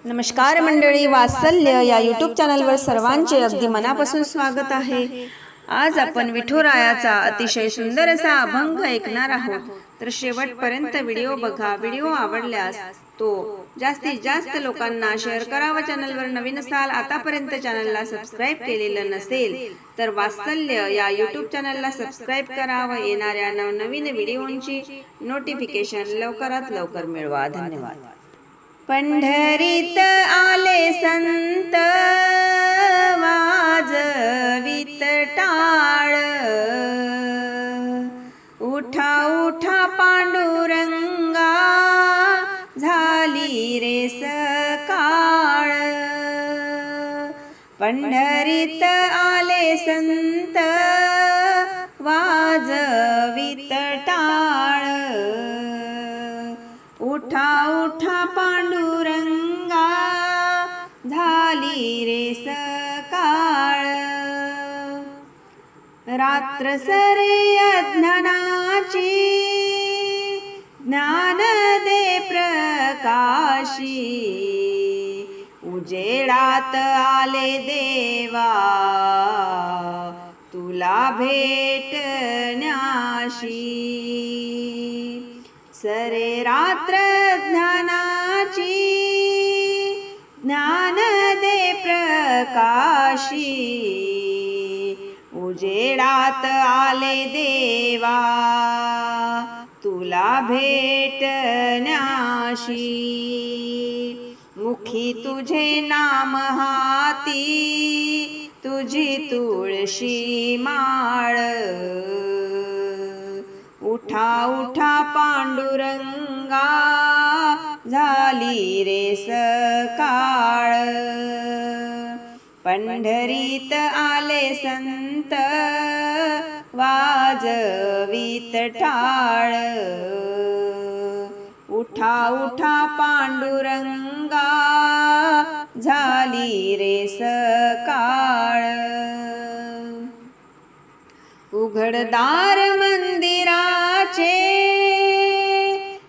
नमस्कार मंडळी, वात्सल्य या यूट्यूब चॅनलवर सर्वांचे अगदी मनापासून स्वागत आहे। आज आपण विठुरायाचा अतिशय सुंदर असा अभंग ऐकणार आहोत, तर शेवटपर्यंत व्हिडिओ बघा। व्हिडिओ आवडल्यास तो जास्तीत जास्त लोकांना शेअर करावा। चॅनलवर नवीन असाल, आतापर्यंत चॅनलला सबस्क्राईब केलेलं नसेल तर वात्सल्य या यूट्यूब चॅनलला सबस्क्राईब करा व येणाऱ्या नवनवीन व्हिडिओंची नोटिफिकेशन लवकरात लवकर मिळवा। धन्यवाद। पंढरीत आले संत वाजवित टाळ, उठा उठा पांडुरंगा झाली रे सकाळ। पंढरीत आले संत वाजवित टाळ, उठा उठा पांडुरंगा झाली रे सकाळ। रात्र सरे अज्ञानाची ज्ञान दे प्रकाशी, उजेडात आले देवा तुला भेटण्याशी। सरे रात्र ज्ञानाची ज्ञान दे प्रकाशी, उजेडात आले देवा तुला भेटण्याशी। मुखी तुझे नाम हाती तुझी तुळशी माळ, उठा उठा पांडुरंगा झाली रे सकाळ। पंढरीत आले संत वाजवित टाळ, उठा उठा पांडुरंगा झाली रे सकाळ। उघडदार मंदिराचे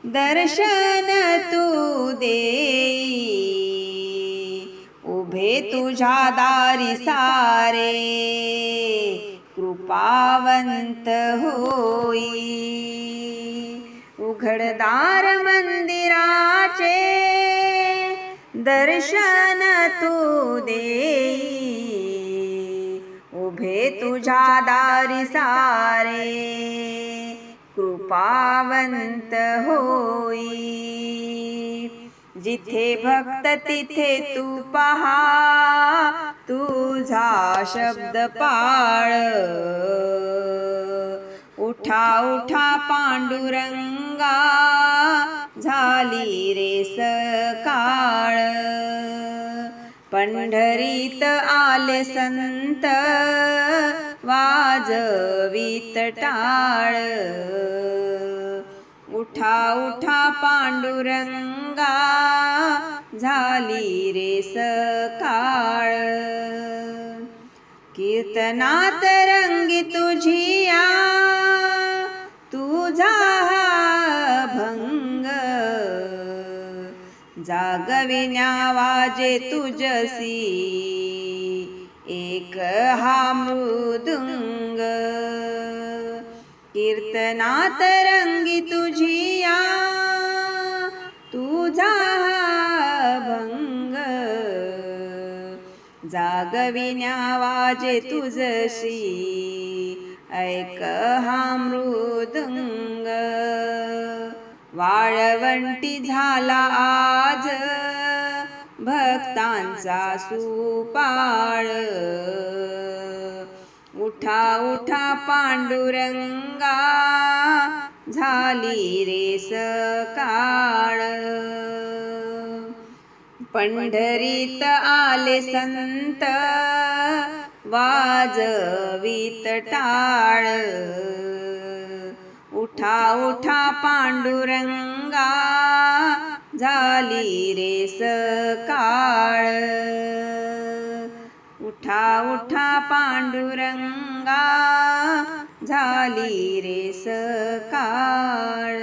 दर्शन तू देई, उभे तुझ्या दारी सारे कृपावंत होई। उघडदार मंदिराचे दर्शन तू देई, उभे तुझ्या दारी सारे कृपावंत होई। जिथे भक्त तिथे तू पहा तुझा शब्द पाळ, उठा उठा पांडुरंगा झाली रे सकाळ। पंढरीत आले संत वाजवित टाळ, उठा उठा पांडुरंगा झाली रे सकाळ। कीर्तनात रंगी तुझिया तुझा भंग, जागविण्या वाजे तुझसी एक हा मृदुंग। कीर्तनात रंगी तुझिया तुझा भंग, जागविण्या वाजे तुझसी ऐक हा मृदुंग। वाळवंटी झाला आज भक्तांचा सुपाळ, उठा उठा पांडुरंगा झाली रे सकाळ। पंढरीत आले संत वाजवित टाळ, उठा उठा पांडुरंगा झाली रे सकाळ। उठा उठा पांडुरंगा झाली रे सकाळ।